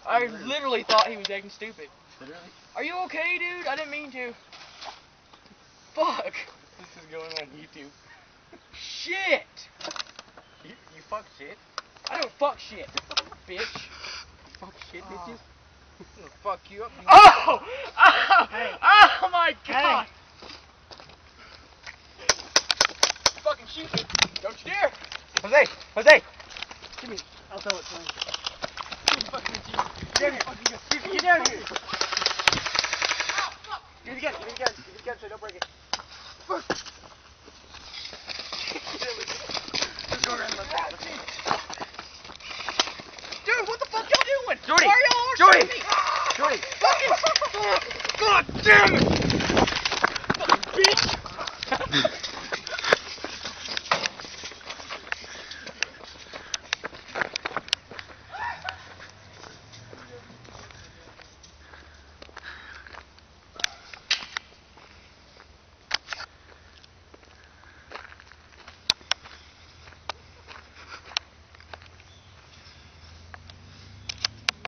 I literally thought he was acting stupid. Literally? Are you okay, dude? I didn't mean to. Fuck. This is going on YouTube. Shit. You fuck shit. I don't fuck shit, bitch. You fuck shit, bitches. I'm gonna fuck you up. Oh! Oh! Hey. Oh my god! Hey. Fucking shoot me. Don't you dare! Jose! Jose! Give me. I'll throw it to him. Get down here. Get down here. Give me the gun. Give me the gun. Give me the gun so I don't break it. Dude, what the fuck y'all doing? Jordy! Why are y'all Jordy! me? Jordy! Fucking! God damn it!